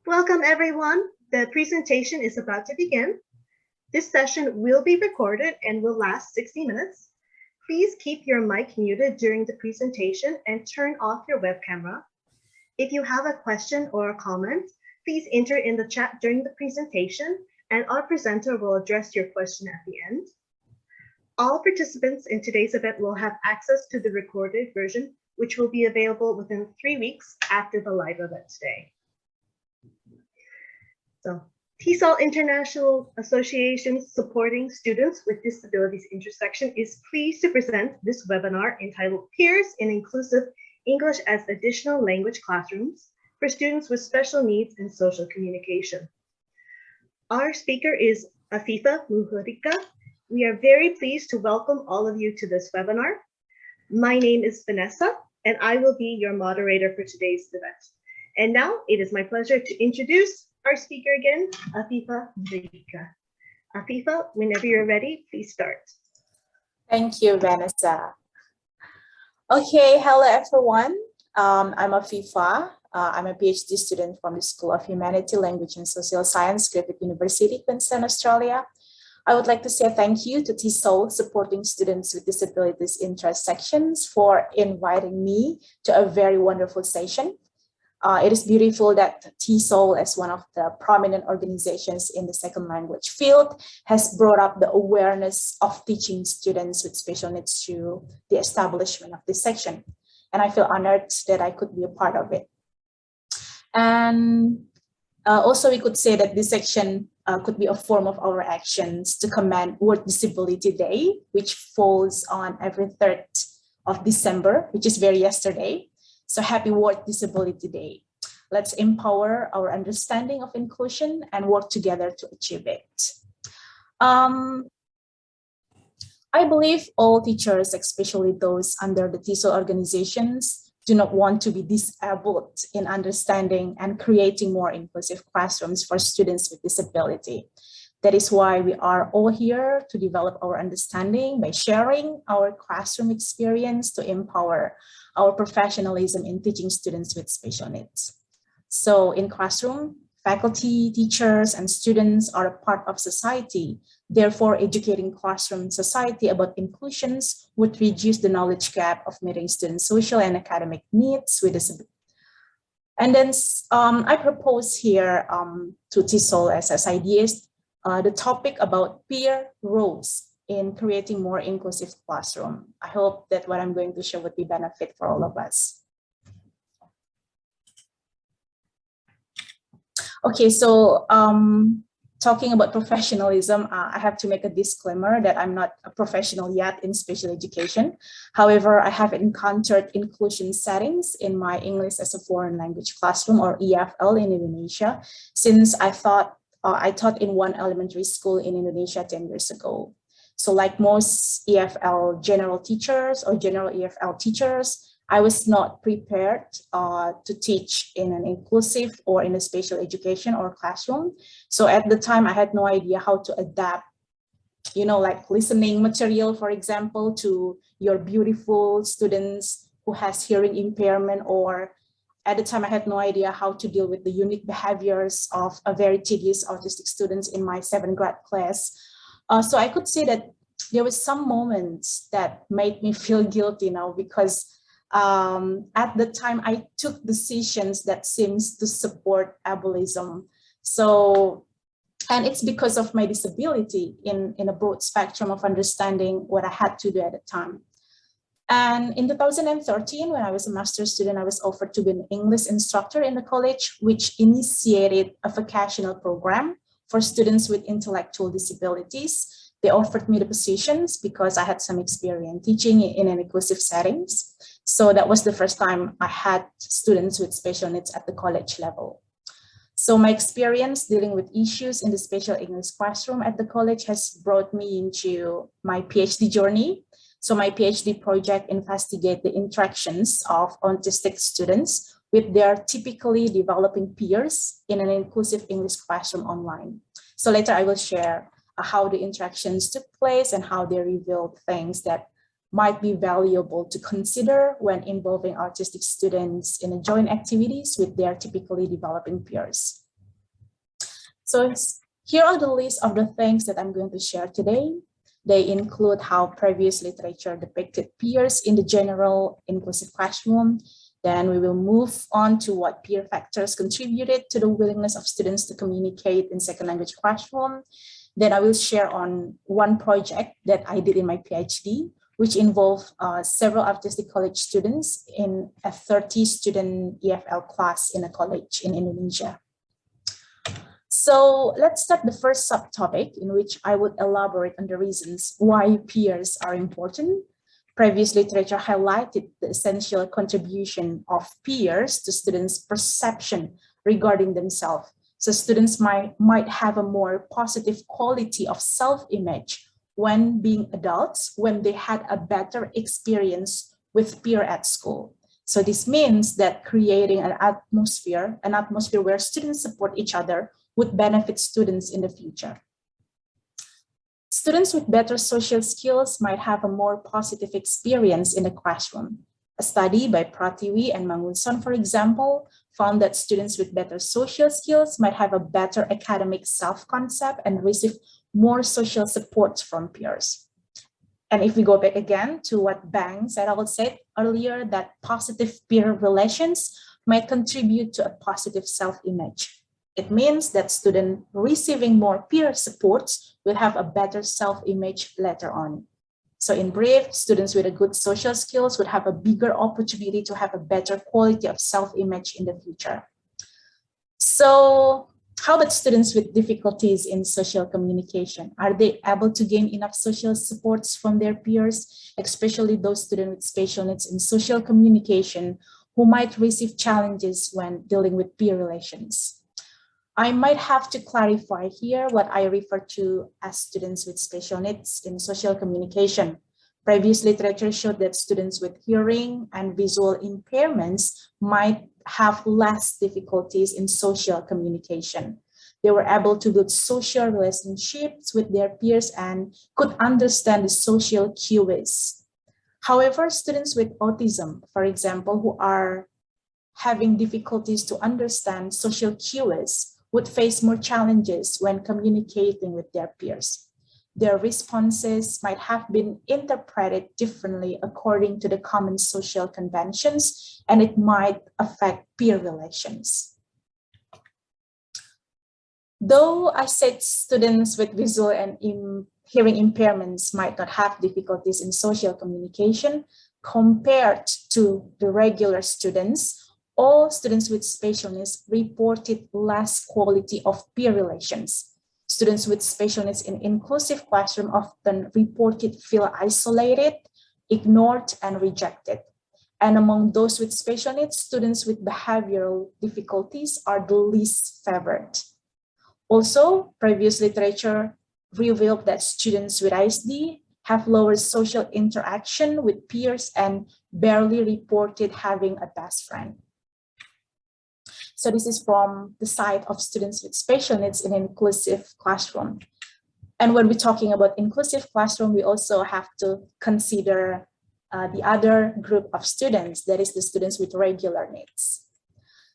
Welcome everyone. The presentation is about to begin. This session will be recorded and will last 60 minutes. Please keep your mic muted during the presentation and turn off your web camera. If you have a question or a comment, please enter in the chat during the presentation and our presenter will address your question at the end. All participants in today's event will have access to the recorded version, which will be available within 3 weeks after the live event today. So, TESOL International Association Supporting Students with Disabilities Interest Section is pleased to present this webinar entitled Peers in Inclusive English as Additional Language Classrooms for Students with Special Needs in Social Communication. Our speaker is Afifa Muhurika. We are very pleased to welcome all of you to this webinar. My name is Vanessa, and I will be your moderator for today's event. And now it is my pleasure to introduce our speaker again, Afifa Muhurika. Afifa, whenever you're ready, please start. Thank you, Vanessa. Okay, hello everyone. I'm Afifa. I'm a PhD student from the School of Humanity, Language and Social Science, Griffith University, Queensland, Australia. I would like to say thank you to TESOL Supporting Students with Disabilities Interest Sections for inviting me to a very wonderful session. It is beautiful that TESOL, as one of the prominent organizations in the second language field, has brought up the awareness of teaching students with special needs through the establishment of this section. And I feel honored that I could be a part of it. And also we could say that this section could be a form of our actions to commend World Disability Day, which falls on every 3rd of December, which is very yesterday. So happy World Disability Day. Let's empower our understanding of inclusion and work together to achieve it. I believe all teachers, especially those under the TESOL organizations, do not want to be disabled in understanding and creating more inclusive classrooms for students with disability. That is why we are all here to develop our understanding by sharing our classroom experience to empower our professionalism in teaching students with special needs. So in classroom, faculty, teachers, and students are a part of society. Therefore, educating classroom society about inclusions would reduce the knowledge gap of meeting students' social and academic needs with disability. And then I propose here to TESOL SSDIS the topic about peer roles in creating more inclusive classroom. I hope that what I'm going to share would be benefit for all of us. Okay, so talking about professionalism, I have to make a disclaimer that I'm not a professional yet in special education. However, I have encountered inclusion settings in my English as a foreign language classroom, or EFL, in Indonesia, since I taught in one elementary school in Indonesia 10 years ago. So like most EFL general teachers or general EFL teachers, I was not prepared to teach in an inclusive or in a special education or classroom. So at the time, I had no idea how to adapt, you know, like listening material, for example, to your beautiful students who has hearing impairment, or at the time, I had no idea how to deal with the unique behaviors of a very tedious autistic students in my 7th grade class. So I could say that there was some moments that made me feel guilty now, because at the time I took decisions that seems to support ableism. So, and it's because of my disability in a broad spectrum of understanding what I had to do at the time. And in 2013, when I was a master's student, I was offered to be an English instructor in the college, which initiated a vocational program for students with intellectual disabilities. They offered me the positions because I had some experience teaching in an inclusive settings. So that was the first time I had students with special needs at the college level. So my experience dealing with issues in the special English classroom at the college has brought me into my PhD journey. So my PhD project investigates the interactions of autistic students with their typically developing peers in an inclusive English classroom online. So later I will share how the interactions took place and how they revealed things that might be valuable to consider when involving autistic students in joint activities with their typically developing peers. So here are the list of the things that I'm going to share today. They include how previous literature depicted peers in the general inclusive classroom. Then we will move on to what peer factors contributed to the willingness of students to communicate in second language classroom. Then I will share on one project that I did in my PhD, which involved several autistic college students in a 30-student EFL class in a college in Indonesia. So let's start the first subtopic, in which I would elaborate on the reasons why peers are important. Previous literature highlighted the essential contribution of peers to students' perception regarding themselves. So students might have a more positive quality of self-image when being adults, when they had a better experience with peer at school. So this means that creating an atmosphere where students support each other would benefit students in the future. Students with better social skills might have a more positive experience in the classroom. A study by Pratiwi and Mangunson, for example, found that students with better social skills might have a better academic self-concept and receive more social support from peers. And if we go back again to what Bang said earlier, that positive peer relations might contribute to a positive self-image. It means that students receiving more peer supports will have a better self-image later on. So in brief, students with a good social skills would have a bigger opportunity to have a better quality of self-image in the future. So how about students with difficulties in social communication? Are they able to gain enough social supports from their peers, especially those students with special needs in social communication who might receive challenges when dealing with peer relations? I might have to clarify here what I refer to as students with special needs in social communication. Previous literature showed that students with hearing and visual impairments might have less difficulties in social communication. They were able to build social relationships with their peers and could understand the social cues. However, students with autism, for example, who are having difficulties to understand social cues, would face more challenges when communicating with their peers. Their responses might have been interpreted differently according to the common social conventions, and it might affect peer relations. Though I said students with visual and hearing impairments might not have difficulties in social communication compared to the regular students, all students with special needs reported less quality of peer relations. Students with special needs in inclusive classroom often reported feel isolated, ignored, and rejected. And among those with special needs, students with behavioral difficulties are the least favored. Also, previous literature revealed that students with ISD have lower social interaction with peers and barely reported having a best friend. So this is from the side of students with special needs in inclusive classroom. And when we're talking about inclusive classroom, we also have to consider the other group of students, that is the students with regular needs.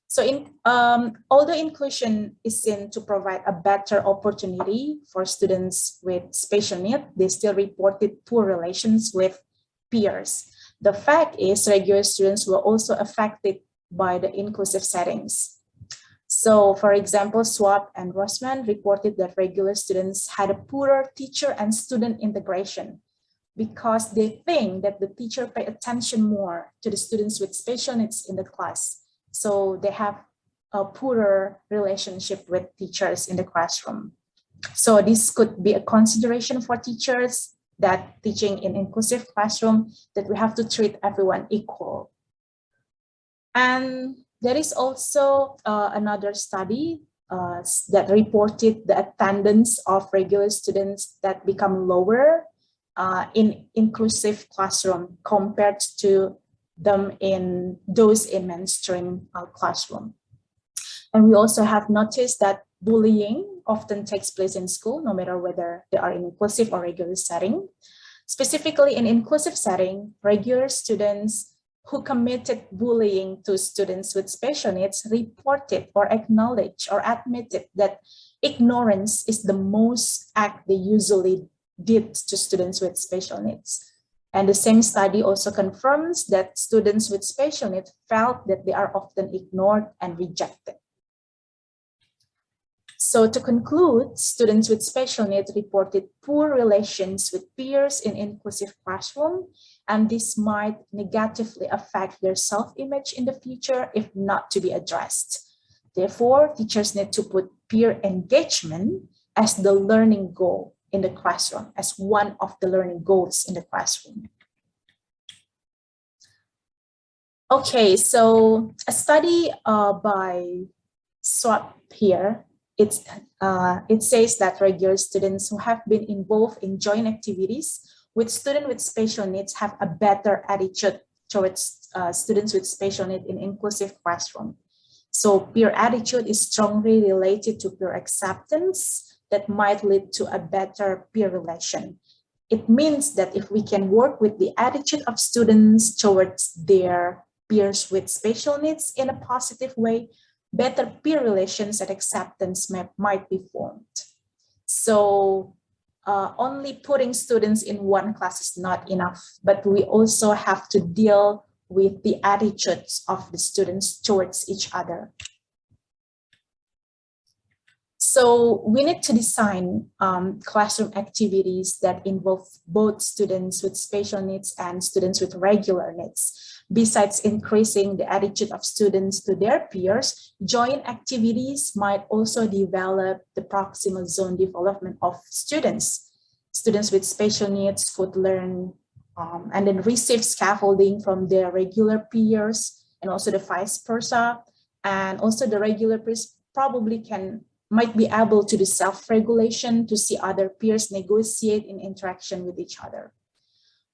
So although inclusion is seen to provide a better opportunity for students with special needs, they still reported poor relations with peers. The fact is regular students were also affected by the inclusive settings. So for example, Swap and Rosman reported that regular students had a poorer teacher and student integration because they think that the teacher pay attention more to the students with special needs in the class. So they have a poorer relationship with teachers in the classroom. So this could be a consideration for teachers that teaching in inclusive classroom, that we have to treat everyone equal. And there is also another study that reported the attendance of regular students that become lower in inclusive classroom compared to them in those in mainstream classroom. And we also have noticed that bullying often takes place in school, no matter whether they are in inclusive or regular setting. Specifically in inclusive setting, regular students who committed bullying to students with special needs reported or acknowledged or admitted that ignorance is the most act they usually did to students with special needs. And the same study also confirms that students with special needs felt that they are often ignored and rejected. So to conclude, students with special needs reported poor relations with peers in inclusive classroom, and this might negatively affect their self-image in the future if not to be addressed. Therefore, teachers need to put peer engagement as the learning goal in the classroom, as one of the learning goals in the classroom. Okay, so a study by Siew here, it says that regular students who have been involved in joint activities with students with special needs have a better attitude towards students with special needs in inclusive classroom. So peer attitude is strongly related to peer acceptance that might lead to a better peer relation. It means that if we can work with the attitude of students towards their peers with special needs in a positive way, better peer relations and acceptance might be formed. So only putting students in one class is not enough, but we also have to deal with the attitudes of the students towards each other. So we need to design classroom activities that involve both students with special needs and students with regular needs. Besides increasing the attitude of students to their peers, joint activities might also develop the proximal zone development of students. Students with special needs could learn and then receive scaffolding from their regular peers, and also the vice versa. And also the regular peers probably might be able to do self-regulation to see other peers negotiate in interaction with each other.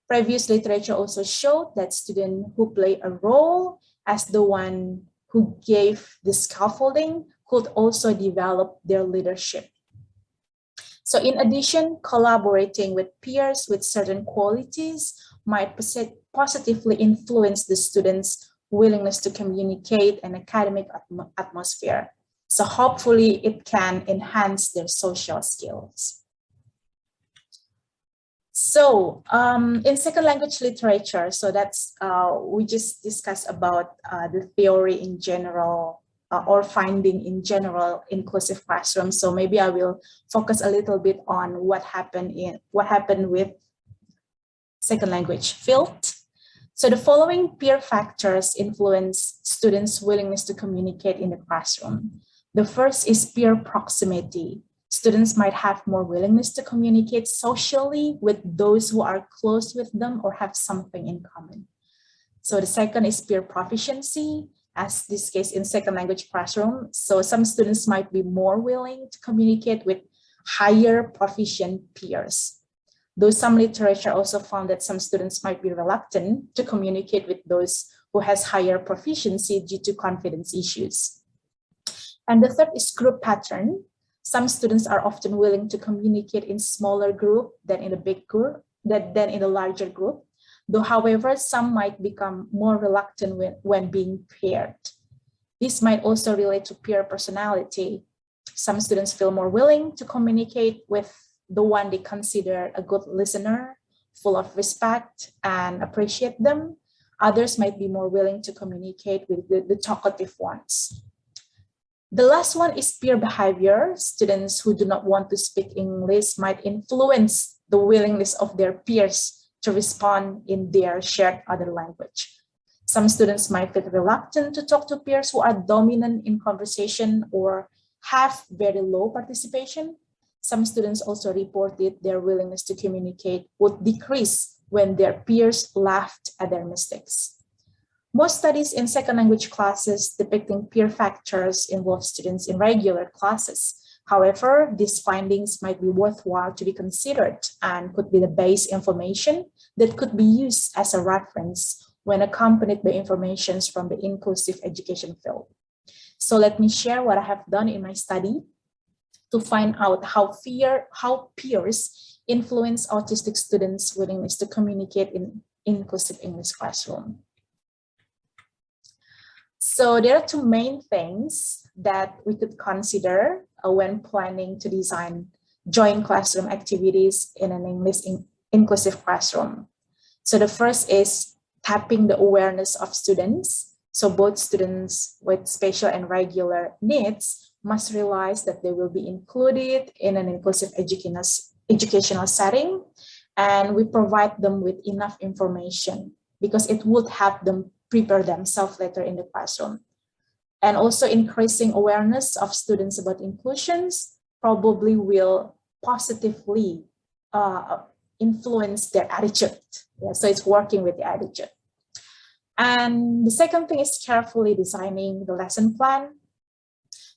Previous literature also showed that students who play a role as the one who gave the scaffolding could also develop their leadership. So in addition, collaborating with peers with certain qualities might positively influence the students' willingness to communicate and academic atmosphere. So hopefully it can enhance their social skills. So in second language literature, so that's, we just discussed about the theory in general or finding in general inclusive classrooms. So maybe I will focus a little bit on what happened with second language field. So the following peer factors influence students' willingness to communicate in the classroom. The first is peer proximity. Students might have more willingness to communicate socially with those who are close with them or have something in common. So the second is peer proficiency, as this case in second language classroom. So some students might be more willing to communicate with higher proficient peers. Though some literature also found that some students might be reluctant to communicate with those who has higher proficiency due to confidence issues. And the third is group pattern. Some students are often willing to communicate in smaller group than in a big group, than in a larger group. Though, however, some might become more reluctant when being paired. This might also relate to peer personality. Some students feel more willing to communicate with the one they consider a good listener, full of respect and appreciate them. Others might be more willing to communicate with the talkative ones. The last one is peer behavior. Students who do not want to speak English might influence the willingness of their peers to respond in their shared other language. Some students might feel reluctant to talk to peers who are dominant in conversation or have very low participation. Some students also reported their willingness to communicate would decrease when their peers laughed at their mistakes. Most studies in second language classes depicting peer factors involve students in regular classes. However, these findings might be worthwhile to be considered and could be the base information that could be used as a reference when accompanied by information from the inclusive education field. So let me share what I have done in my study to find out how peers influence autistic students' willingness to communicate in inclusive English classroom. So there are two main things that we could consider when planning to design joint classroom activities in an English inclusive classroom. So the first is tapping the awareness of students. So both students with special and regular needs must realize that they will be included in an inclusive educational setting, and we provide them with enough information because it would help them prepare themselves later in the classroom. And also increasing awareness of students about inclusions probably will positively influence their attitude. Yeah, so it's working with the attitude. And the second thing is carefully designing the lesson plan.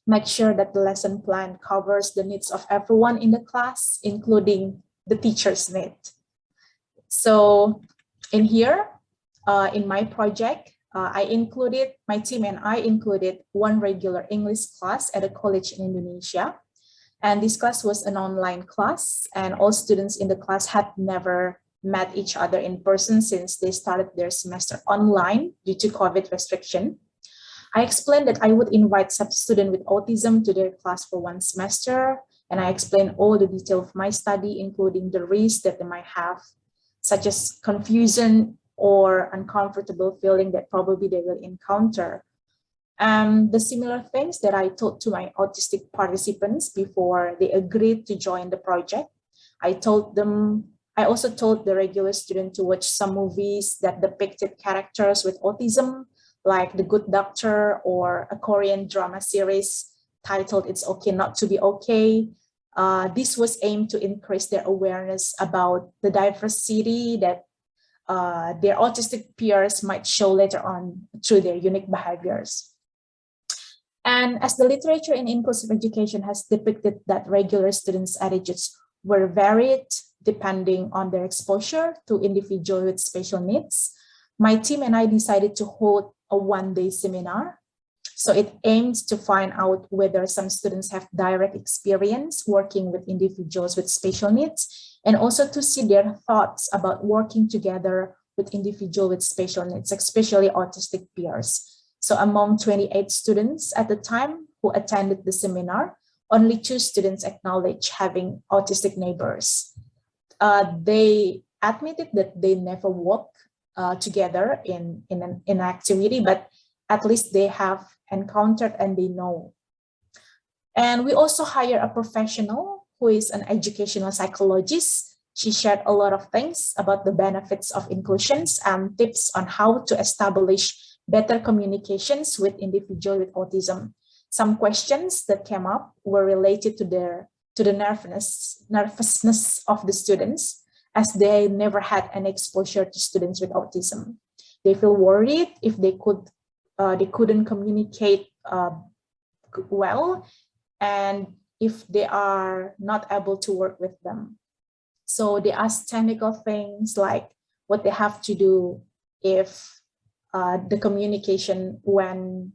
Make sure that the lesson plan covers the needs of everyone in the class, including the teacher's need. So in here, in my project, my team and I included one regular English class at a college in Indonesia. And this class was an online class, and all students in the class had never met each other in person since they started their semester online due to COVID restriction. I explained that I would invite some student with autism to their class for one semester, and I explained all the detail of my study, including the risks that they might have, such as confusion or uncomfortable feeling that probably they will encounter. The similar things that I told to my autistic participants before they agreed to join the project. I also told the regular student to watch some movies that depicted characters with autism, like The Good Doctor or a Korean drama series titled It's Okay Not to Be Okay. This was aimed to increase their awareness about the diversity that their autistic peers might show later on through their unique behaviors. And as the literature in inclusive education has depicted that regular students' attitudes were varied depending on their exposure to individuals with special needs, my team and I decided to hold a one-day seminar. So it aims to find out whether some students have direct experience working with individuals with special needs, and also to see their thoughts about working together with individuals with special needs, especially autistic peers. So among 28 students at the time who attended the seminar, only 2 students acknowledged having autistic neighbors. They admitted that they never worked together in an activity, but at least they have encountered and they know. And we also hired a professional who is an educational psychologist. She shared a lot of things about the benefits of inclusions and tips on how to establish better communications with individuals with autism. Some questions that came up were related to the nervousness of the students, as they never had an exposure to students with autism. They feel worried if they couldn't communicate well, and if they are not able to work with them. So they ask technical things like what they have to do if the communication when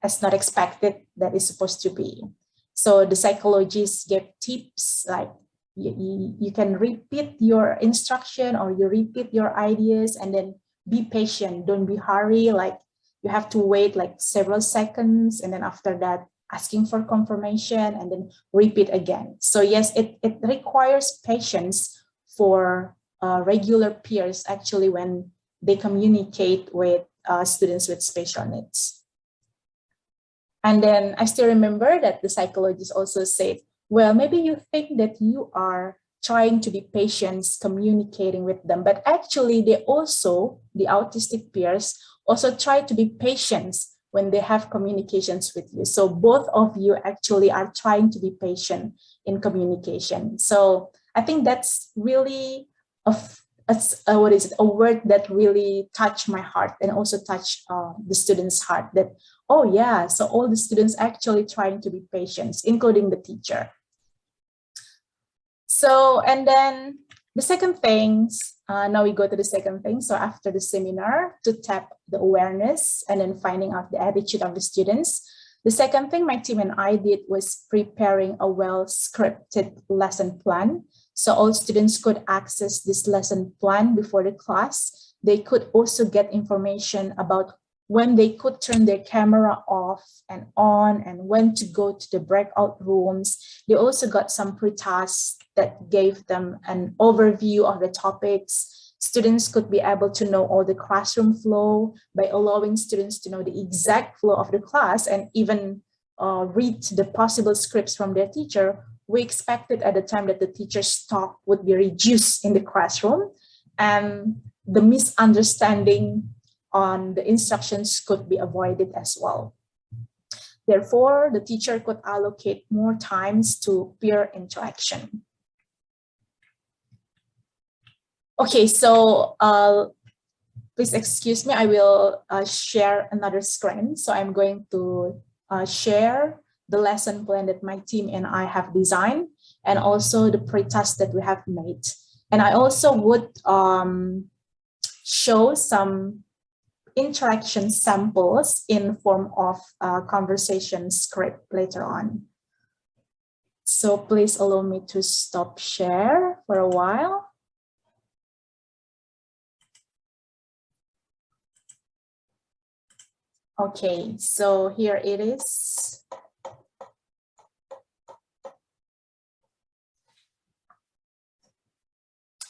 as not expected that is supposed to be. So the psychologist gave tips like you can repeat your instruction or you repeat your ideas, and then be patient, don't be hurry, like you have to wait like several seconds, and then after that asking for confirmation and then repeat again. So yes, it requires patience for regular peers actually when they communicate with students with special needs. And then I still remember that the psychologist also said, well, maybe you think that you are trying to be patient communicating with them, but actually the autistic peers also try to be patient when they have communications with you. So both of you actually are trying to be patient in communication. So I think that's really a word that really touched my heart and also touched the students' heart, that, oh yeah, so all the students actually trying to be patient, including the teacher. So, and then the second things, now we go to the second thing. So after the seminar, to tap the awareness and then finding out the attitude of the students, the second thing my team and I did was preparing a well-scripted lesson plan. So all students could access this lesson plan before the class. They could also get information about when they could turn their camera off and on, and when to go to the breakout rooms. They also got some pre-tasks that gave them an overview of the topics. Students could be able to know all the classroom flow by allowing students to know the exact flow of the class and even read the possible scripts from their teacher. We expected at the time that the teacher's talk would be reduced in the classroom, and the misunderstanding on the instructions could be avoided as well. Therefore, the teacher could allocate more times to peer interaction. Okay, so please excuse me, I will share another screen. So I'm going to share the lesson plan that my team and I have designed, and also the pre-task that we have made. And I also would show some interaction samples in form of conversation script later on. So please allow me to stop share for a while. Okay, so here it is.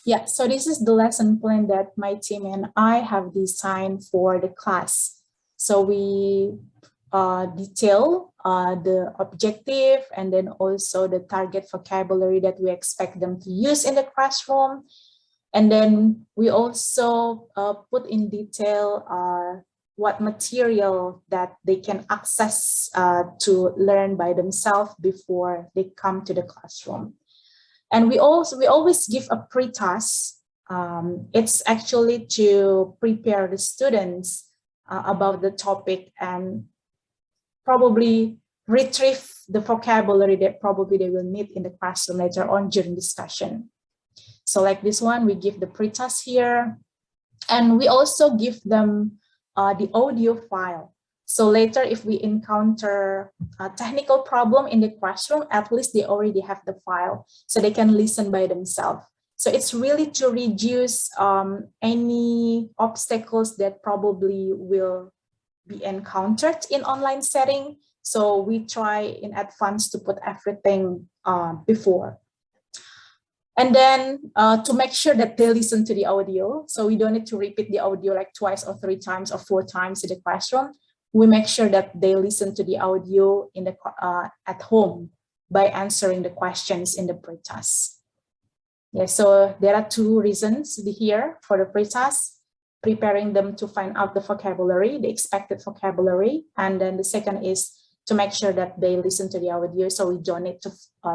Yeah, so this is the lesson plan that my team and I have designed for the class. So we detail the objective and then also the target vocabulary that we expect them to use in the classroom. And then we also put in detail what material that they can access to learn by themselves before they come to the classroom. And we always give a pre-task. It's actually to prepare the students about the topic and probably retrieve the vocabulary that probably they will need in the classroom later on during discussion. So like this one, we give the pre-task here, and we also give them the audio file. So later, if we encounter a technical problem in the classroom, at least they already have the file, so they can listen by themselves. So it's really to reduce any obstacles that probably will be encountered in online setting. So we try in advance to put everything before. And then to make sure that they listen to the audio, so we don't need to repeat the audio like twice or 3 times or 4 times in the classroom. We make sure that they listen to the audio in the at home by answering the questions in the pre-task. Yeah, so there are 2 reasons here for the pre-task: preparing them to find out the vocabulary, the expected vocabulary, and then the second is to make sure that they listen to the audio, so we don't need to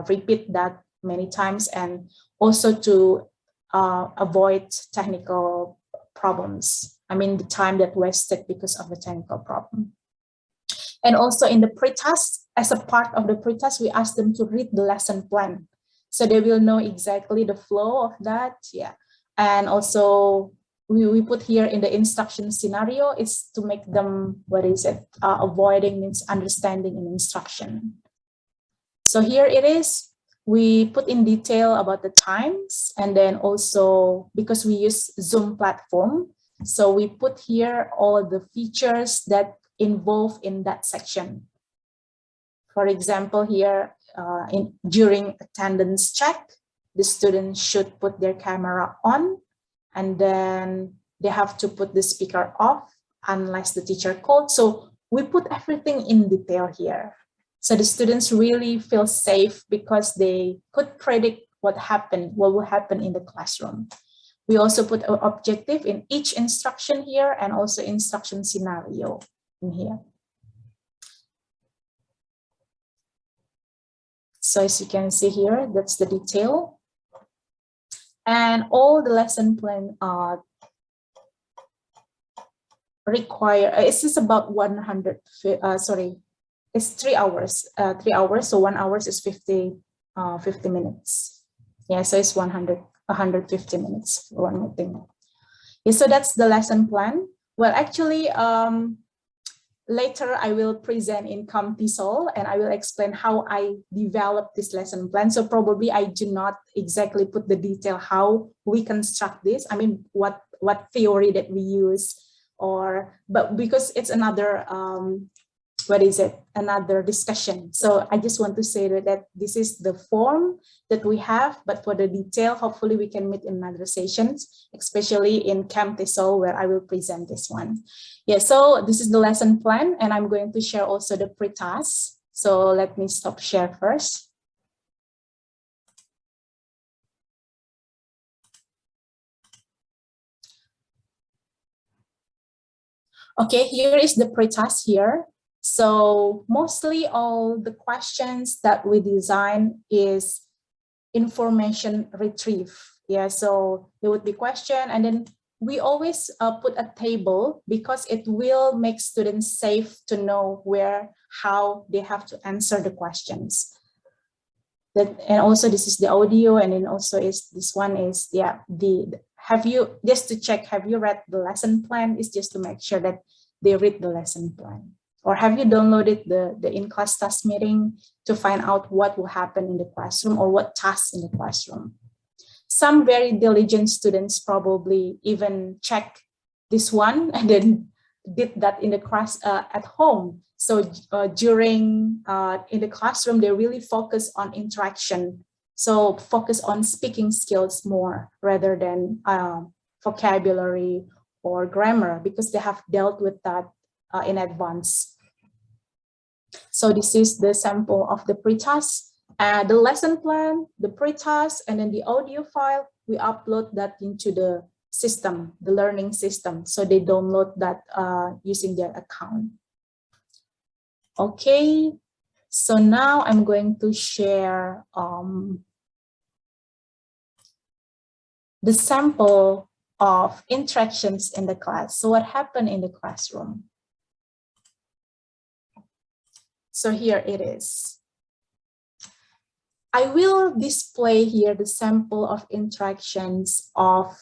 repeat that many times, and also to avoid technical problems. I mean, the time that wasted because of the technical problem. And also in the pre-task, as a part of the pre-task, we ask them to read the lesson plan. So they will know exactly the flow of that. Yeah. And also we put here in the instruction scenario is to make them, avoiding misunderstanding in instruction. So here it is. We put in detail about the times, and then also because we use Zoom platform, so we put here all the features that involve in that section. For example, here during attendance check, the students should put their camera on, and then they have to put the speaker off unless the teacher called. So we put everything in detail here. So the students really feel safe because they could predict what will happen in the classroom. We also put an objective in each instruction here, and also instruction scenario in here. So as you can see here, that's the detail. And all the lesson plan require, it's just about 100, it's 3 hours, 3 hours. So 1 hour is 50 minutes. Yeah, so it's 150 minutes for one more thing. Yeah, so that's the lesson plan. Well, actually, later I will present in TESOL, and I will explain how I developed this lesson plan. So probably I do not exactly put the detail how we construct this. I mean, what theory that we use, but because it's another, another discussion. So I just want to say that this is the form that we have, but for the detail, hopefully we can meet in other sessions, especially in Camp TESOL, where I will present this one. Yeah, so this is the lesson plan, and I'm going to share also the pre-task. So let me stop share first. Okay, here is the pre-task here. So mostly all the questions that we design is information retrieve. Yeah, so there would be question, and then we always put a table because it will make students safe to know how they have to answer the questions. And also this is the audio, and then also this one is, yeah, just to check, have you read the lesson plan? Is just to make sure that they read the lesson plan. Or have you downloaded the in-class task meeting to find out what will happen in the classroom or what tasks in the classroom? Some very diligent students probably even check this one and then did that in the class at home. So during in the classroom, they really focus on interaction. So focus on speaking skills more rather than vocabulary or grammar, because they have dealt with that in advance. So this is the sample of the pre-task, the lesson plan, the pre-task, and then the audio file. We upload that into the system, the learning system. So they download that using their account. Okay, so now I'm going to share the sample of interactions in the class. So what happened in the classroom? So here it is. I will display here the sample of interactions of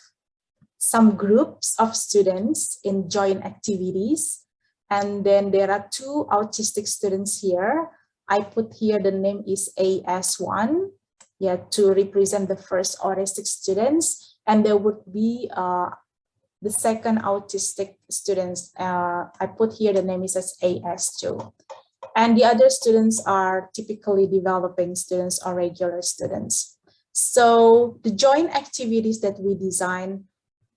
some groups of students in joint activities. And then there are 2 autistic students here. I put here the name is AS1, yeah, to represent the first autistic students. And there would be the second autistic students. I put here the name is as AS2. And the other students are typically developing students or regular students. So the joint activities that we design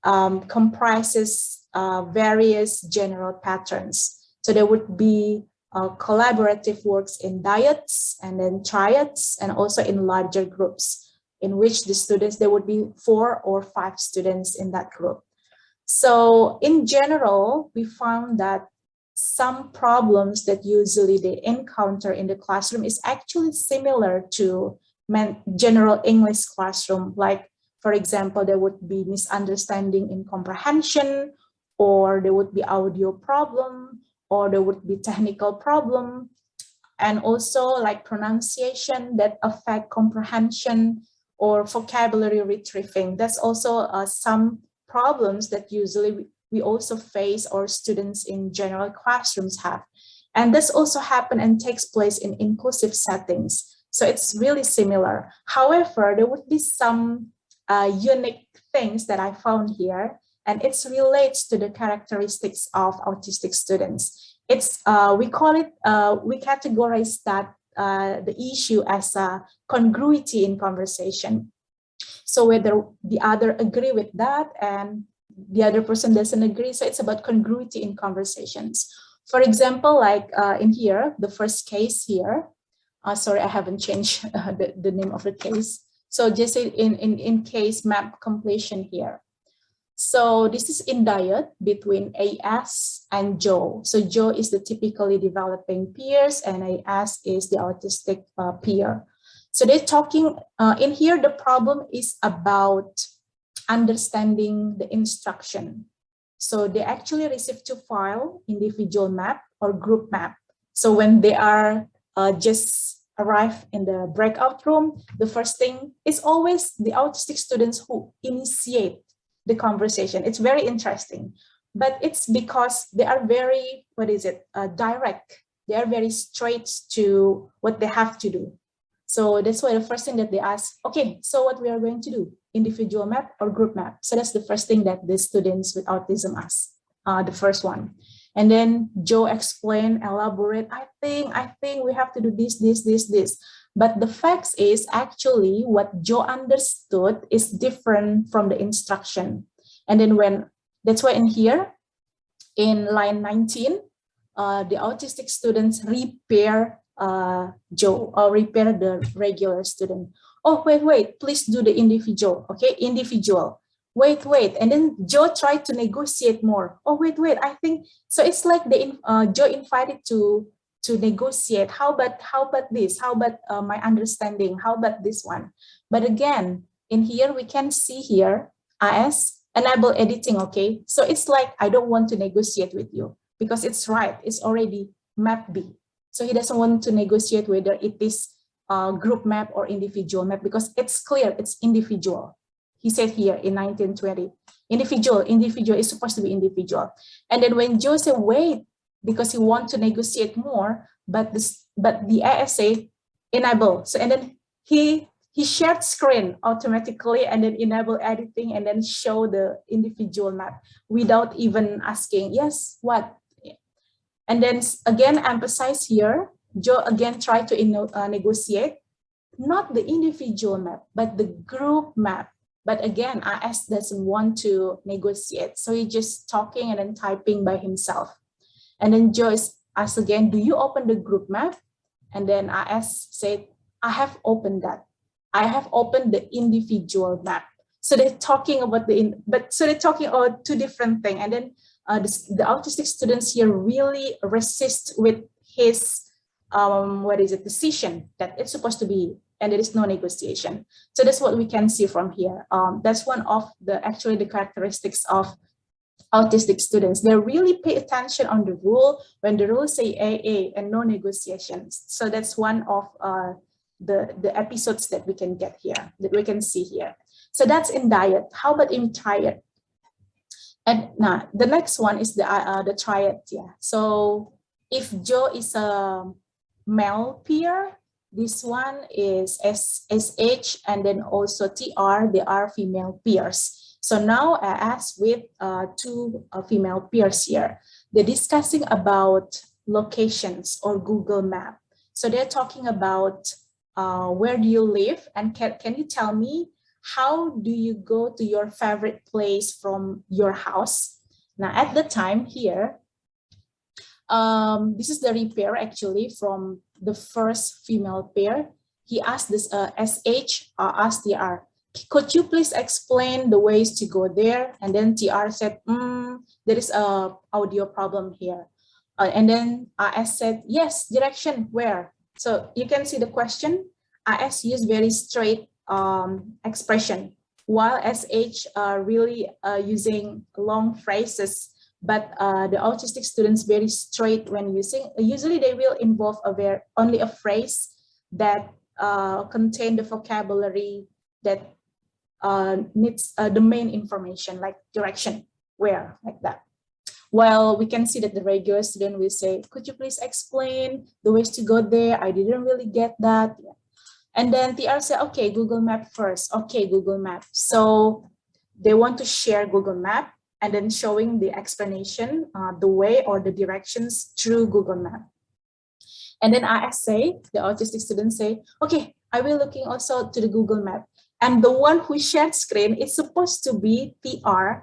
comprises various general patterns. So there would be collaborative works in dyads and then triads, and also in larger groups, in which the students, there would be 4 or 5 students in that group. So in general, we found that some problems that usually they encounter in the classroom is actually similar to general English classroom. Like, for example, there would be misunderstanding in comprehension, or there would be audio problem, or there would be technical problem, and also like pronunciation that affect comprehension, or vocabulary retrieving. That's also some problems that usually we also face, or students in general classrooms have. And this also happen and takes place in inclusive settings. So it's really similar. However, there would be some unique things that I found here, and it relates to the characteristics of autistic students. It's we categorize that the issue as a congruity in conversation. So whether the other agree with that and the other person doesn't agree, so it's about congruity in conversations. For example, like in here, the first case here, sorry, I haven't changed the name of the case. So just in case map completion here. So this is in dyad between AS and Joe. So Joe is the typically developing peers, and AS is the autistic peer. So they're talking in here, the problem is about understanding the instruction. So they actually receive 2 files, individual map or group map. So when they are just arrive in the breakout room, the first thing is always the autistic students who initiate the conversation. It's very interesting, but it's because they are very, direct. They are very straight to what they have to do. So that's why the first thing that they ask, okay, so what we are going to do, individual map or group map? So that's the first thing that the students with autism ask. the first one. And then Joe explained, elaborate, I think we have to do this. But the facts is actually what Joe understood is different from the instruction. And then that's why in here, in line 19, the autistic students repair Joe or repair the regular student. Oh, wait, please do the individual, okay, individual. Wait, and then Joe tried to negotiate more. Oh, wait, I think, so it's like Joe invited to negotiate. How about this? How about my understanding? How about this one? But again, in here, we can see here, as enable editing, okay? So it's like, I don't want to negotiate with you because it's right, it's already map B. So he doesn't want to negotiate whether it is group map or individual map because it's clear, it's individual. He said here in 1920, individual is supposed to be individual. And then when Joe said, wait, because he wants to negotiate more, but the ASA enable. So, and then he shared screen automatically and then enable editing and then show the individual map without even asking, yes, what? And then again, emphasize here, Joe again tried to negotiate, not the individual map, but the group map. But again, IS doesn't want to negotiate. So he's just talking and then typing by himself. And then Joyce asked again, do you open the group map? And then IS said, I have opened that. I have opened the individual map. So they're talking about they're talking about two different things. And then the autistic students here really resist with his decision that it's supposed to be, and there is no negotiation. So that's what we can see from here. That's one of the characteristics of autistic students. They really pay attention on the rule when the rules say AA and no negotiations. So that's one of the episodes that we can get here, that we can see here. So that's in diet. How about in triad? And now the next one is the triad. Yeah. So if Joe is a male peer, this one is SH and then also TR, they are female peers. So now I asked with two female peers here. They're discussing about locations or Google Map. So they're talking about where do you live, and can you tell me how do you go to your favorite place from your house? Now at the time here, this is the repair actually from the first female pair. He asked this SH asked TR, could you please explain the ways to go there? And then TR said, there is a audio problem here. And then AS said, yes, direction where? So you can see the question. AS used very straight expression, while SH really using long phrases. But the autistic students very straight when using. Usually they will involve only a phrase that contain the vocabulary that needs the main information, like direction, where, like that. While we can see that the regular student will say, could you please explain the ways to go there? I didn't really get that. Yeah. And then TR said, okay, Google Map first. Okay, Google Map. So they want to share Google Map and then showing the explanation, the way or the directions through Google Map. And then I say, the autistic students say, okay, I will looking also to the Google Map. And the one who shared screen is supposed to be TR,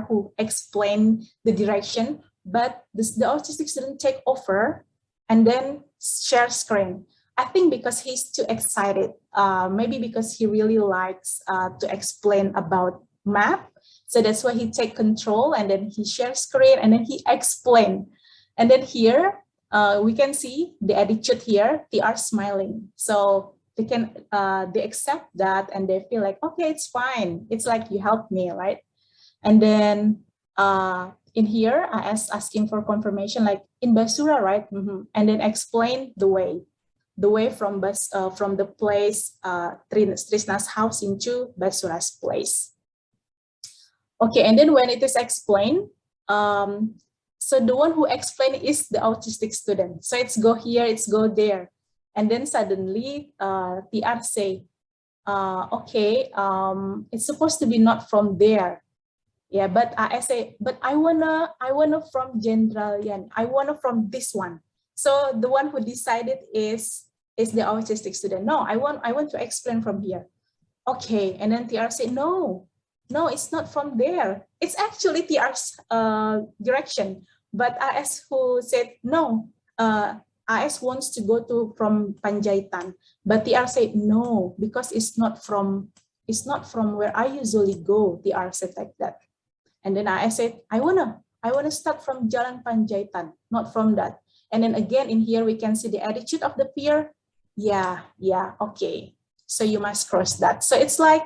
who explain the direction, but the autistic student take over and then share screen. I think because he's too excited, maybe because he really likes to explain about map. So that's why he take control and then he shares screen and then he explain. And then here, we can see the attitude here, they are smiling. So they accept that and they feel like, okay, it's fine. It's like you helped me, right? And then in here, I asking for confirmation, like in Basura, right? And then explain the way from the place, Trisna's house into Basura's place. Okay, and then when it is explained, so the one who explained is the autistic student. So it's go here, it's go there. And then suddenly TR say, okay, it's supposed to be not from there. Yeah, but I say, but I wanna from General Yan. I wanna from this one. So the one who decided is the autistic student. No, I want to explain from here. Okay, and then TR said, no, it's not from there. It's actually TR's direction. But AS who said, no, AS wants to go to from Panjaitan. But TR said, no, because it's not from where I usually go. TR said like that. And then I said, I wanna start from Jalan Panjaitan, not from that. And then again in here we can see the attitude of the peer. Yeah, okay. So you must cross that. So it's like,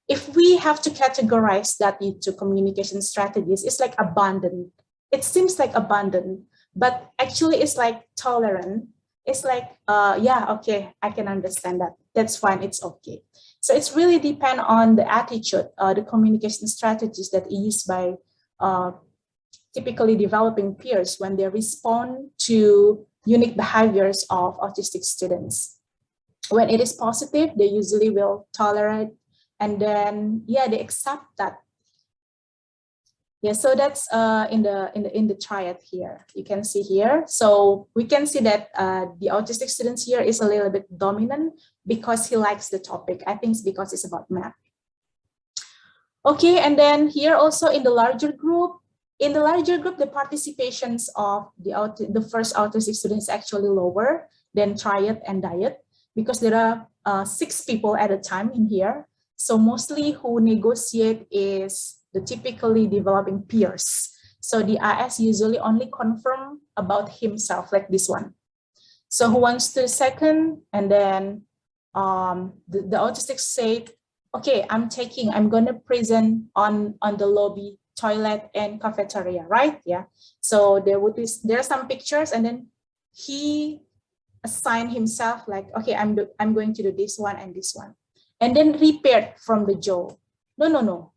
if we have to categorize that into communication strategies, it's like abandon. It seems like abandon, but actually it's like tolerant. It's like, yeah, okay, I can understand that. That's fine, it's okay. So it's really depend on the attitude, the communication strategies that are used by typically developing peers when they respond to unique behaviors of autistic students. When it is positive, they usually will tolerate, and then yeah, they accept that. Yeah, so that's in the triad here. You can see here. So we can see that the autistic students here is a little bit dominant because he likes the topic. I think it's because it's about math. Okay, and then here also in the larger group, the participations of the first autistic student is actually lower than triad and diet because there are 6 people at a time in here. So mostly who negotiate is the typically developing peers. So the AS usually only confirm about himself, like this one. So who wants to second? And then the autistic said, okay, I'm gonna present on the lobby, toilet, and cafeteria, right? Yeah. So there are some pictures, and then he assigned himself like, okay, I'm going to do this one and this one, and then repaired from the Joe. No.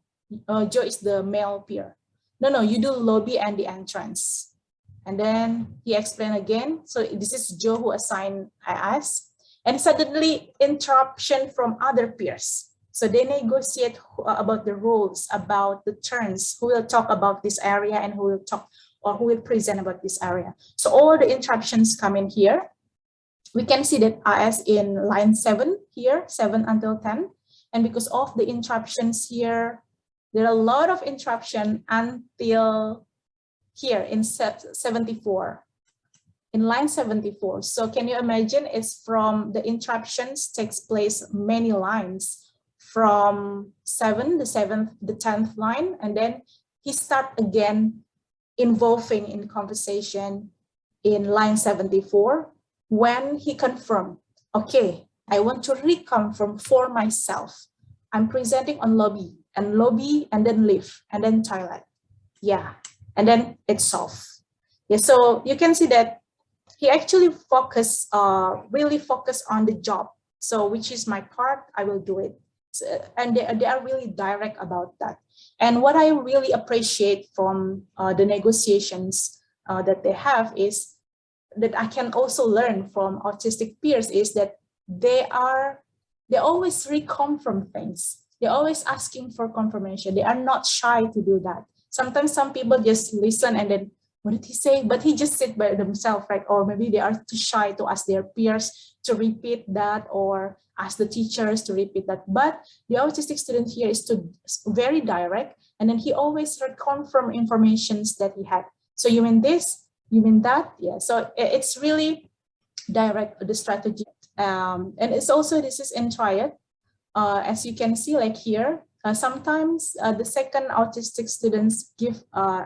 Joe is the male peer. No, you do lobby and the entrance. And then he explained again. So this is Joe who assigned us. And suddenly interruption from other peers. So they negotiate about the roles, about the turns, who will talk about this area and who will talk or who will present about this area. So all the interruptions come in here. We can see that AS in line 7 here, 7 until 10. And because of the interruptions here, there are a lot of interruption until here in 74, in line 74. So can you imagine it's from the interruptions takes place many lines from 7, the 7th, the 10th line, and then he start again involving in conversation in line 74 when he confirmed, okay, I want to reconfirm for myself. I'm presenting on lobby and then leave and then toilet. Yeah, and then it's solved. Yeah, so you can see that he actually really focused on the job. So which is my part, I will do it. So, and they are really direct about that. And what I really appreciate from the negotiations that they have is that I can also learn from autistic peers is that they always reconfirm things. They're always asking for confirmation. They are not shy to do that. Sometimes some people just listen and then, what did he say? But he just sit by themselves, right? Or maybe they are too shy to ask their peers to repeat that or ask the teachers to repeat that. But the autistic student here is very direct. And then he always reconfirm informations that he had. So you mean this? You mean that? Yeah. So it's really direct, the strategy. And it's also, this is in triad. As you can see, like here, sometimes the second autistic students give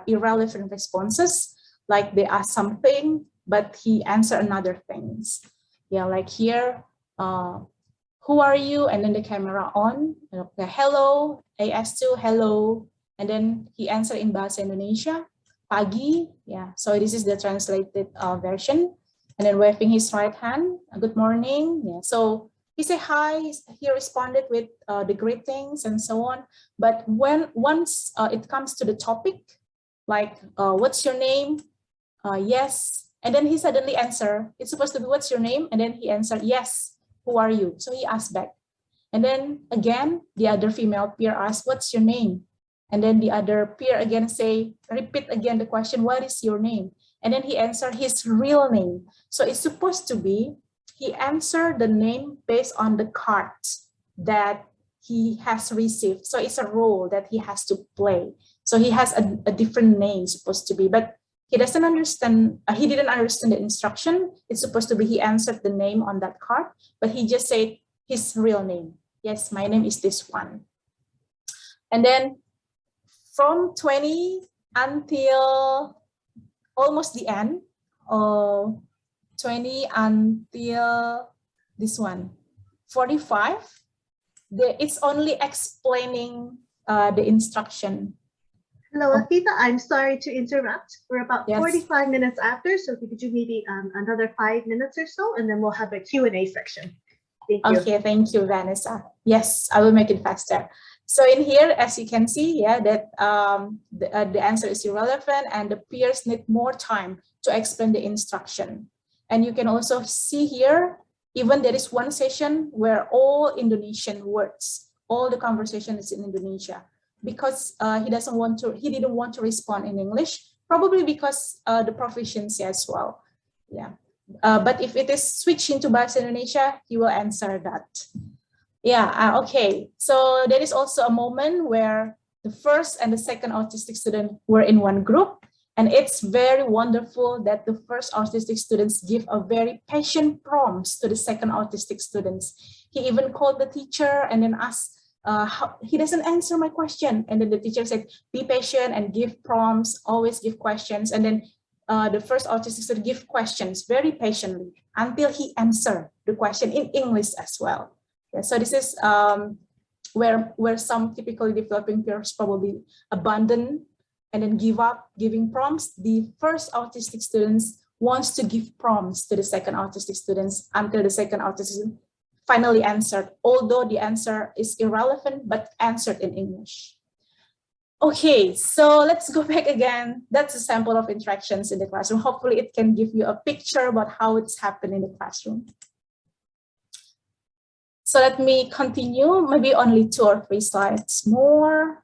irrelevant responses, like they ask something, but he answer another things. Yeah, like here, who are you? And then the camera on, okay, hello, AS2, hello. And then he answered in Bahasa Indonesia, pagi. Yeah, so this is the translated version. And then waving his right hand, good morning. Yeah, so he said hi, he responded with the greetings and so on. But once it comes to the topic, like what's your name? Yes. And then he suddenly answered, it's supposed to be what's your name? And then he answered, yes, who are you? So he asked back. And then again, the other female peer asked, what's your name? And then the other peer again repeat again the question, what is your name? And then he answered his real name. So it's supposed to be, he answered the name based on the cards that he has received. So it's a role that he has to play. So he has a different name supposed to be, but he doesn't understand, he didn't understand the instruction. It's supposed to be he answered the name on that card, but he just said his real name. Yes, my name is this one. And then from 20 until almost the end, 20 until this one, 45, it's only explaining the instruction. Hello, Afita. I'm sorry to interrupt. We're about Yes. 45 minutes after, so could you maybe another 5 minutes or so, and then we'll have a Q&A section. Thank you. Okay, thank you, Vanessa. Yes, I will make it faster. So in here, as you can see, yeah, that the answer is irrelevant and the peers need more time to explain the instruction. And you can also see here, even there is one session where all Indonesian words, all the conversation is in Indonesia, because he didn't want to respond in English, probably because the proficiency as well. Yeah. But if it is switched into Bahasa Indonesia, he will answer that. Yeah, okay. So there is also a moment where the first and the second autistic student were in one group. And it's very wonderful that the first autistic students give a very patient prompts to the second autistic students. He even called the teacher and then asked, he doesn't answer my question. And then the teacher said, be patient and give prompts, always give questions. And then the first autistic student give questions very patiently until he answered the question in English as well. Yeah, so this is where some typically developing peers probably abandon and then give up giving prompts. The first autistic students wants to give prompts to the second autistic students until the second autistic student finally answered, although the answer is irrelevant, but answered in English. Okay, so let's go back again. That's a sample of interactions in the classroom. Hopefully it can give you a picture about how it's happened in the classroom. So let me continue, maybe only 2 or 3 slides more.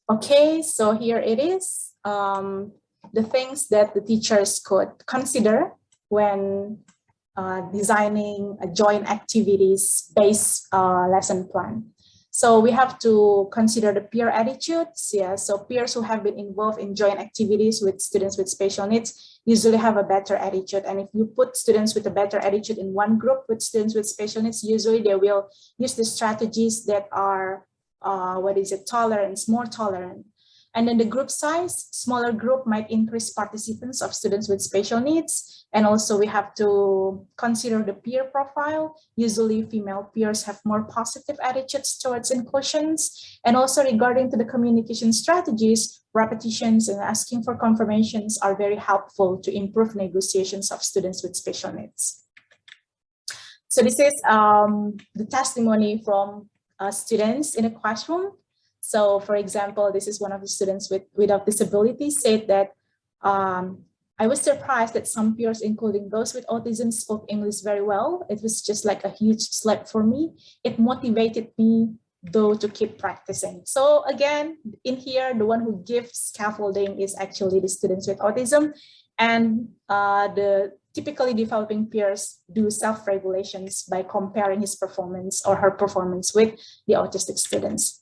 Okay, so here it is. The things that the teachers could consider when designing a joint activities-based lesson plan. So we have to consider the peer attitudes. Yeah, so peers who have been involved in joint activities with students with special needs usually have a better attitude. And if you put students with a better attitude in one group with students with special needs, usually they will use the strategies that are tolerance, more tolerant. And then the group size, smaller group might increase participants of students with special needs. And also we have to consider the peer profile. Usually female peers have more positive attitudes towards inclusions. And also regarding to the communication strategies, repetitions and asking for confirmations are very helpful to improve negotiations of students with special needs. So this is the testimony from students in a classroom. So for example, this is one of the students without disabilities said that I was surprised that some peers, including those with autism, spoke English very well. It was just like a huge slap for me. It motivated me though to keep practicing. So again, in here, the one who gives scaffolding is actually the students with autism, and the typically developing peers do self-regulations by comparing his performance or her performance with the autistic students.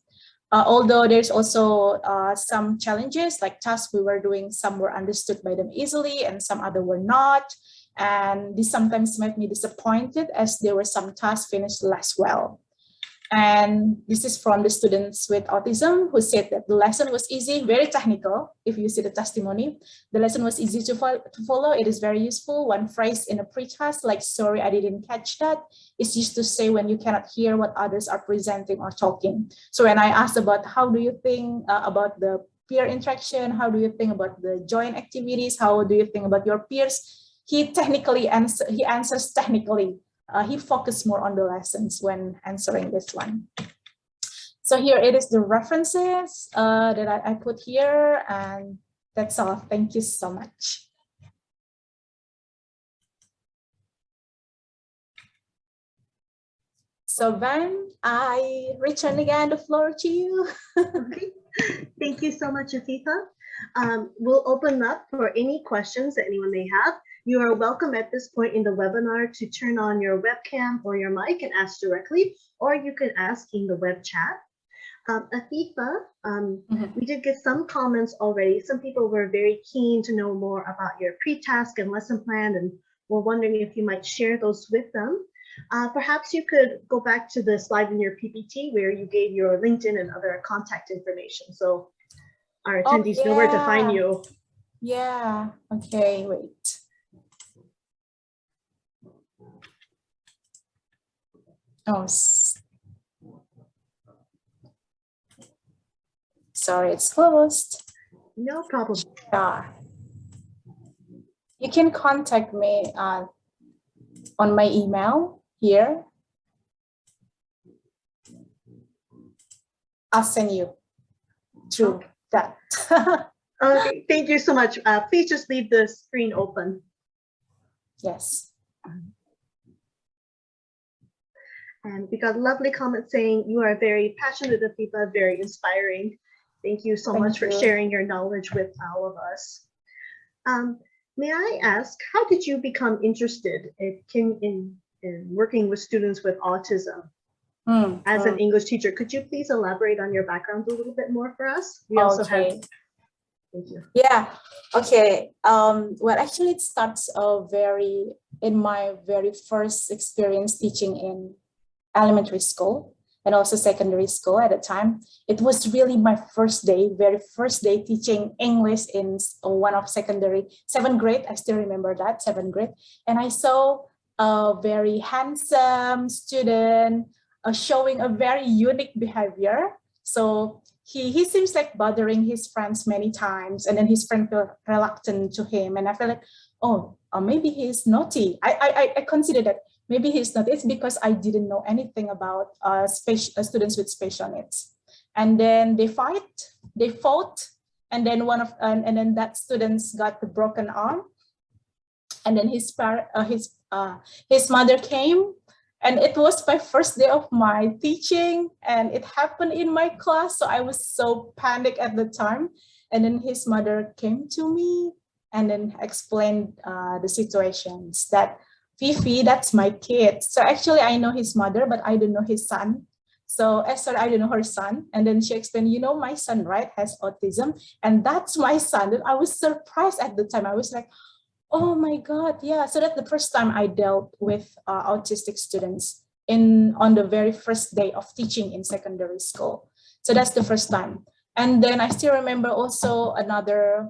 Although there's also some challenges, like tasks we were doing, some were understood by them easily and some other were not. And this sometimes made me disappointed as there were some tasks finished less well. And this is from the students with autism who said that the lesson was easy, very technical. If you see the testimony, the lesson was easy to follow. It is very useful. One phrase in a pre-task, like, sorry, I didn't catch that, is used to say when you cannot hear what others are presenting or talking. So when I asked about how do you think about the peer interaction, how do you think about the joint activities, how do you think about your peers, he answers technically. He focused more on the lessons when answering this one. So here it is the references that I put here, and That's all. Thank you so much. So then I return again the floor to you. Okay. Thank you so much, Afifa. We'll open up for any questions that anyone may have. You are welcome at this point in the webinar to turn on your webcam or your mic and ask directly, or you can ask in the web chat. Afifa, we did get some comments already. Some people were very keen to know more about your pre-task and lesson plan, and were wondering if you might share those with them. Perhaps you could go back to the slide in your PPT where you gave your LinkedIn and other contact information, so our attendees know where to find you. Yeah, okay, wait. Oh, sorry, it's closed. No problem. Yeah. You can contact me on my email here. I'll send you through that. Okay, thank you so much. Please just leave the screen open. Yes. And we got a lovely comment saying you are very passionate, Afifa, very inspiring. Thank you so much for sharing your knowledge with all of us. May I ask, how did you become interested in working with students with autism as an English teacher? Could you please elaborate on your background a little bit more for us? We also have. Thank you. Yeah. Okay. Well, actually, it starts in my very first experience teaching in elementary school and also secondary school at the time. It was really my very first day teaching English in one of secondary, 7th grade. I still remember that, 7th grade. And I saw a very handsome student showing a very unique behavior. So he seems like bothering his friends many times, and then his friend felt reluctant to him. And I felt like, oh, maybe he's naughty. I consider that maybe he's not. It's because I didn't know anything about students with special needs. And then they fought, and then then that student's got the broken arm. And then his mother came, and it was my first day of my teaching, and it happened in my class. So I was so panicked at the time. And then his mother came to me and then explained the situations that, Fifi, that's my kid. So actually I know his mother, but I don't know his son. So Esther, I don't know her son. And then she explained, you know, my son, right, has autism, and that's my son. And I was surprised at the time. I was like, oh my God, yeah. So that's the first time I dealt with autistic students on the very first day of teaching in secondary school. So that's the first time. And then I still remember also another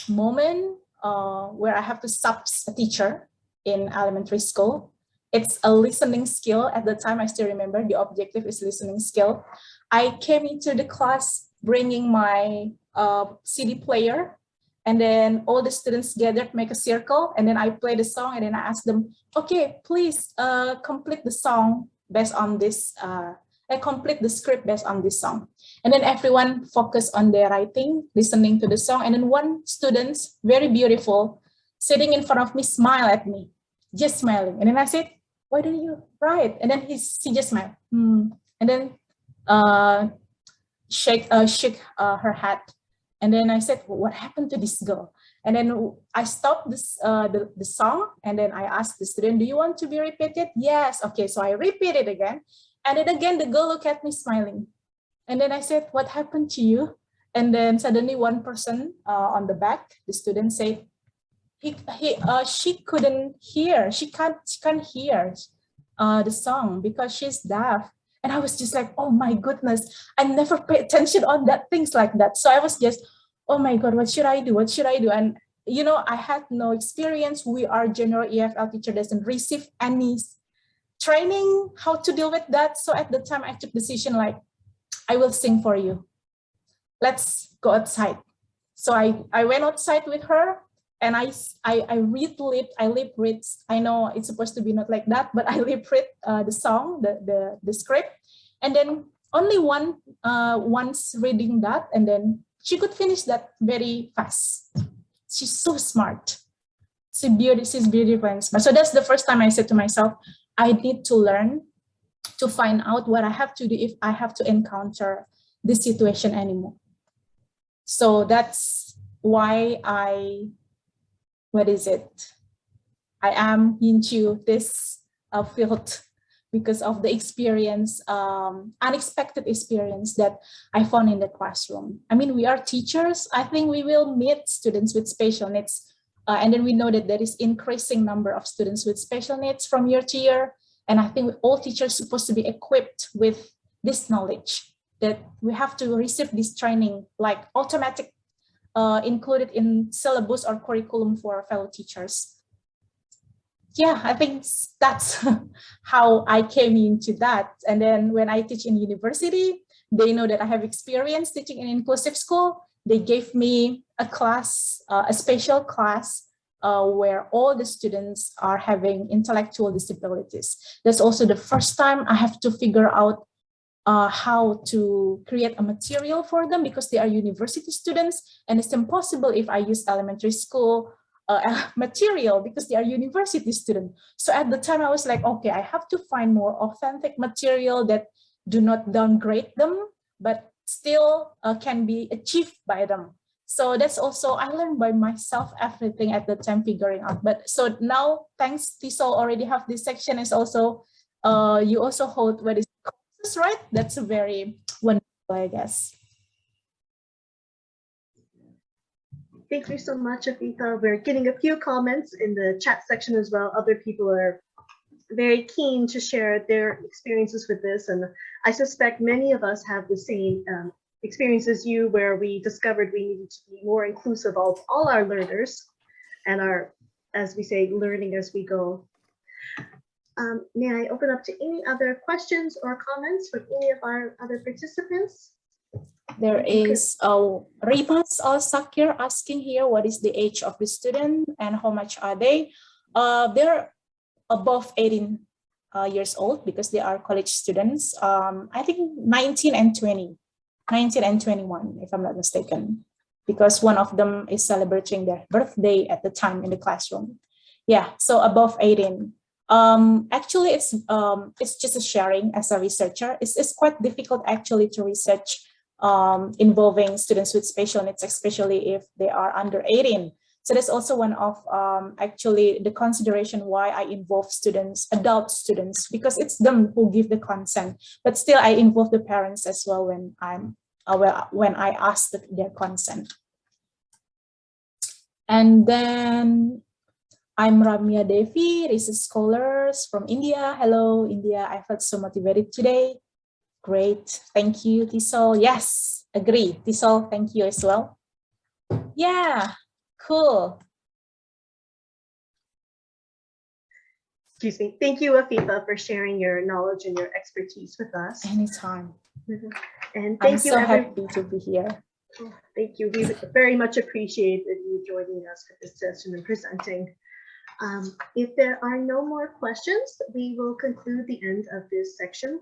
moment where I have to sub a teacher in elementary school. It's a listening skill. At the time, I still remember the objective is listening skill. I came into the class bringing my CD player, and then all the students gathered, make a circle, and then I play the song, and then I asked them, okay, please complete the song based on this, complete the script based on this song. And then everyone focused on their writing, listening to the song. And then one student, very beautiful, sitting in front of me, smile at me, just smiling. And then I said, why don't you write? And then she just smiled. And then shake her head. And then I said, well, what happened to this girl? And then I stopped this the song, and then I asked the student, do you want to be repeated? Yes. Okay, so I repeat it again. And then again, the girl looked at me smiling. And then I said, what happened to you? And then suddenly one person on the back, the student said, she couldn't hear. She can't hear the song because she's deaf. And I was just like, oh my goodness, I never pay attention on things like that. So I was just, oh my God, what should I do? What should I do? And, you know, I had no experience. We are general EFL teacher, doesn't receive any training how to deal with that. So at the time I took decision like, I will sing for you. Let's go outside. So I went outside with her, and I lip read. I know it's supposed to be not like that, but I lip read the song, the script. And then only once reading that, and then She could finish that very fast. She's so smart. She's beautiful and smart. So that's the first time I said to myself, I need to learn to find out what I have to do if I have to encounter this situation anymore. So that's why I am into this field, because of the experience, unexpected experience that I found in the classroom. I mean, we are teachers. I think we will meet students with special needs. And then we know that there is increasing number of students with special needs from year to year. And I think all teachers are supposed to be equipped with this knowledge, that we have to receive this training, like automatic, included in syllabus or curriculum for fellow teachers. Yeah, I think that's how I came into that. And then when I teach in university, they know that I have experience teaching in inclusive school. They gave me a class, a special class where all the students are having intellectual disabilities. That's also the first time I have to figure out how to create a material for them, because they are university students, and it's impossible if I use elementary school material because they are university students. So at the time I was like, okay, I have to find more authentic material that do not downgrade them, but still can be achieved by them. So that's also, I learned by myself everything at the time, figuring out. But so now, thanks, TESOL already have this section. Is also, you also hold what is courses, right? That's a very wonderful, I guess. Thank you so much, Afita. We're getting a few comments in the chat section as well. Other people are very keen to share their experiences with this. And I suspect many of us have the same experience as you, where we discovered we needed to be more inclusive of all our learners and our, as we say, learning as we go. May I open up to any other questions or comments from any of our other participants? There is Rimas Al-Sakir asking here, what is the age of the student and how much are they? They're above 18 years old because they are college students. I think 19 and 20, 19 and 21, if I'm not mistaken, because one of them is celebrating their birthday at the time in the classroom. Yeah, so above 18. Actually, it's just a sharing as a researcher. It's quite difficult actually to research involving students with special needs, especially if they are under 18. So that's also one of actually the consideration why I involve students, adult students, because it's them who give the consent. But still, I involve the parents as well when when I ask their consent. And then I'm Ramya Devi, research scholars from India. Hello, India. I felt so motivated today. Great. Thank you, TESOL. Yes, agree. TESOL, thank you as well. Yeah, cool. Excuse me. Thank you, Afifa, for sharing your knowledge and your expertise with us. Anytime. And I'm so happy to be here. Thank you. We very much appreciate you joining us for this session and presenting. If there are no more questions, we will conclude the end of this section.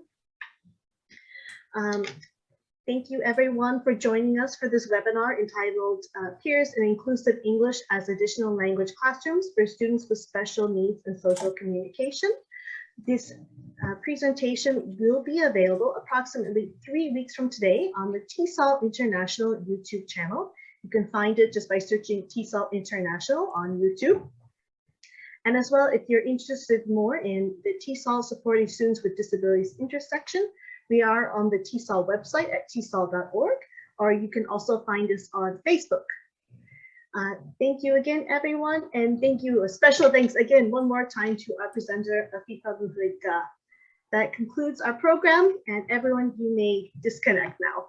Thank you everyone for joining us for this webinar entitled Peers in Inclusive English as Additional Language Classrooms for Students with Special Needs and Social Communication. This presentation will be available approximately 3 weeks from today on the TESOL International YouTube channel. You can find it just by searching TESOL International on YouTube. And as well, if you're interested more in the TESOL Supporting Students with Disabilities Interest Section, we are on the TESOL website at tesol.org, or you can also find us on Facebook. Thank you again, everyone. And thank you, a special thanks again, one more time to our presenter, Afifa Buhlika. That concludes our program, and everyone, you may disconnect now.